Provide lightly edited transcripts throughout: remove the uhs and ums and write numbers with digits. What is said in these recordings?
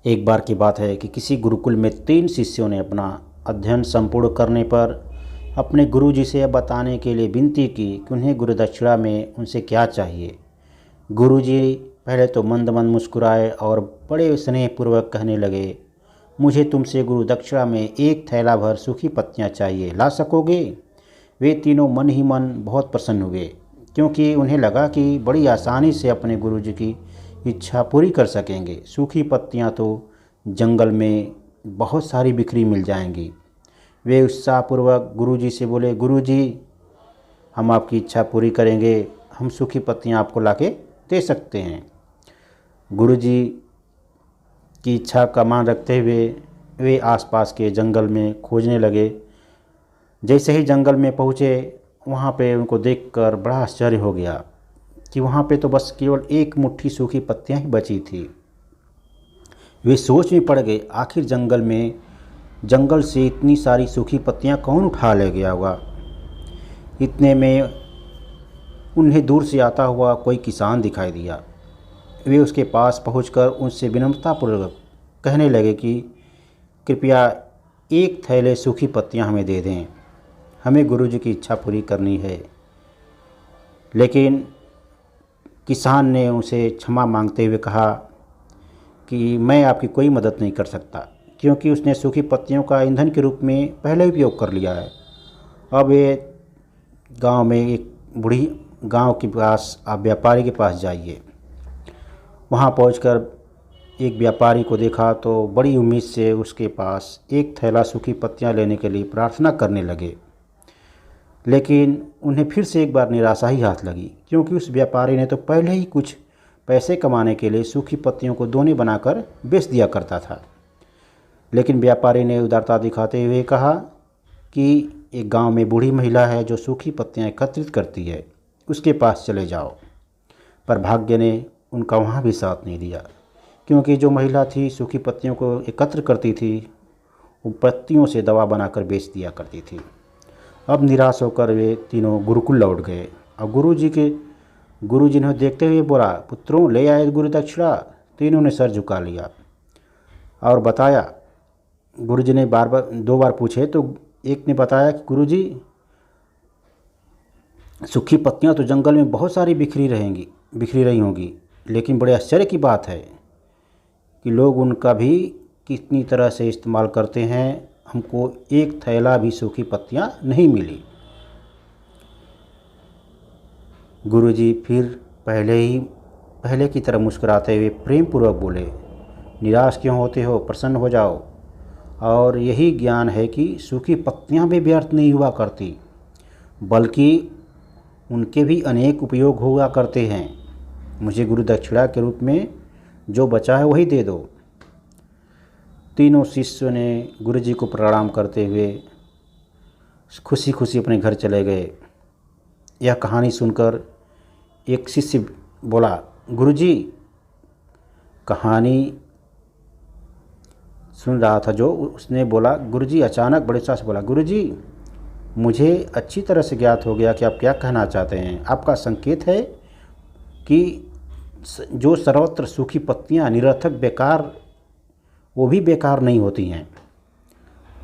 एक बार की बात है कि किसी गुरुकुल में 3 शिष्यों ने अपना अध्ययन संपूर्ण करने पर अपने गुरुजी से यह बताने के लिए विनती की कि उन्हें गुरुदक्षिणा में उनसे क्या चाहिए। गुरुजी पहले तो मंद मंद मुस्कुराए और बड़े स्नेहपूर्वक कहने लगे, मुझे तुमसे गुरुदक्षिणा में 1 थैला भर सूखी पत्तियां चाहिए, ला सकोगे? वे तीनों मन ही मन बहुत प्रसन्न हुए, क्योंकि उन्हें लगा कि बड़ी आसानी से अपने गुरुजी की इच्छा पूरी कर सकेंगे। सूखी पत्तियां तो जंगल में बहुत सारी बिखरी मिल जाएंगी। वे उत्साहपूर्वक गुरुजी से बोले, गुरुजी, हम आपकी इच्छा पूरी करेंगे, हम सूखी पत्तियां आपको लाके दे सकते हैं। गुरुजी की इच्छा का मान रखते हुए वे आसपास के जंगल में खोजने लगे। जैसे ही जंगल में पहुँचे, वहाँ पे उनको देखकर बड़ा आश्चर्य हो गया कि वहाँ पे तो बस केवल 1 मुट्ठी सूखी पत्तियां ही बची थी। वे सोच में पड़ गए, आखिर जंगल से इतनी सारी सूखी पत्तियां कौन उठा ले गया होगा। इतने में उन्हें दूर से आता हुआ कोई किसान दिखाई दिया। वे उसके पास पहुंचकर उनसे विनम्रतापूर्वक कहने लगे कि कृपया 1 थैले सूखी पत्तियां हमें दे दें, हमें गुरुजी की इच्छा पूरी करनी है। लेकिन किसान ने उसे क्षमा मांगते हुए कहा कि मैं आपकी कोई मदद नहीं कर सकता, क्योंकि उसने सूखी पत्तियों का ईंधन के रूप में पहले उपयोग कर लिया है। अब ये गांव में एक बूढ़ी गांव के पास आप व्यापारी के पास जाइए। वहां पहुंचकर एक व्यापारी को देखा तो बड़ी उम्मीद से उसके पास 1 थैला सूखी पत्तियां लेने के लिए प्रार्थना करने लगे। लेकिन उन्हें फिर से एक बार निराशा ही हाथ लगी, क्योंकि उस व्यापारी ने तो पहले ही कुछ पैसे कमाने के लिए सूखी पत्तियों को दोने बनाकर बेच दिया करता था। लेकिन व्यापारी ने उदारता दिखाते हुए कहा कि एक गांव में बूढ़ी महिला है जो सूखी पत्तियां एकत्रित करती है, उसके पास चले जाओ। पर भाग्य ने उनका वहां भी साथ नहीं दिया, क्योंकि जो महिला थी सूखी पत्तियों को एकत्र करती थी, वो पत्तियों से दवा बनाकर बेच दिया करती थी। अब निराश होकर वे तीनों गुरुकुल लौट गए और गुरुजी ने देखते हुए बोला, पुत्रों, ले आए गुरुदक्षिणा। तीनों ने सर झुका लिया और बताया। गुरुजी ने 2 बार पूछे तो एक ने बताया कि गुरुजी, सूखी पत्तियां तो जंगल में बहुत सारी बिखरी रही होंगी, लेकिन बड़े आश्चर्य की बात है कि लोग उनका भी कितनी तरह से इस्तेमाल करते हैं। हमको 1 थैला भी सूखी पत्तियां नहीं मिली। गुरुजी फिर पहले की तरह मुस्कुराते हुए प्रेम पूर्वक बोले, निराश क्यों होते हो, प्रसन्न हो जाओ। और यही ज्ञान है कि सूखी पत्तियां भी व्यर्थ नहीं हुआ करती, बल्कि उनके भी अनेक उपयोग हुआ करते हैं। मुझे गुरुदक्षिणा के रूप में जो बचा है वही दे दो। तीनों शिष्यों ने गुरुजी को प्रणाम करते हुए खुशी खुशी अपने घर चले गए। यह कहानी सुनकर एक शिष्य बोला, गुरुजी, कहानी सुन रहा था जो, उसने बोला, गुरुजी, अचानक बड़े उत्साह से बोला, गुरुजी, मुझे अच्छी तरह से ज्ञात हो गया कि आप क्या कहना चाहते हैं। आपका संकेत है कि जो सर्वत्र सूखी पत्तियां निरर्थक बेकार, वो भी बेकार नहीं होती हैं।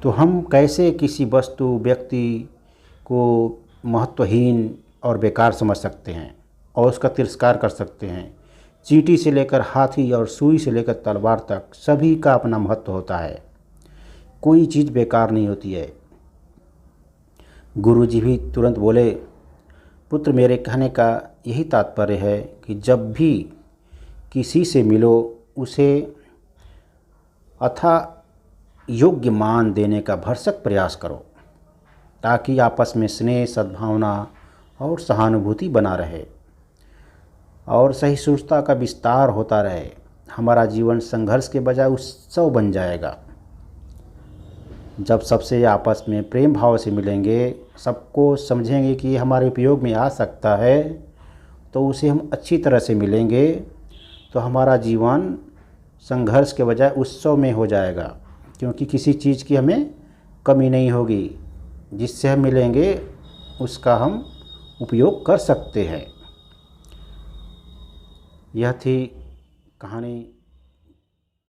तो हम कैसे किसी वस्तु व्यक्ति को महत्वहीन और बेकार समझ सकते हैं और उसका तिरस्कार कर सकते हैं। चींटी से लेकर हाथी और सुई से लेकर तलवार तक सभी का अपना महत्व होता है, कोई चीज़ बेकार नहीं होती है। गुरुजी भी तुरंत बोले, पुत्र, मेरे कहने का यही तात्पर्य है कि जब भी किसी से मिलो उसे अथा योग्य मान देने का भरसक प्रयास करो, ताकि आपस में स्नेह, सद्भावना और सहानुभूति बना रहे और सहिष्णुता का विस्तार होता रहे। हमारा जीवन संघर्ष के बजाय उत्सव बन जाएगा। जब सबसे आपस में प्रेम भाव से मिलेंगे, सबको समझेंगे कि हमारे उपयोग में आ सकता है, तो उसे हम अच्छी तरह से मिलेंगे, तो हमारा जीवन संघर्ष के बजाय उत्सव में हो जाएगा, क्योंकि किसी चीज़ की हमें कमी नहीं होगी। जिससे हम मिलेंगे उसका हम उपयोग कर सकते हैं। यह थी कहानी।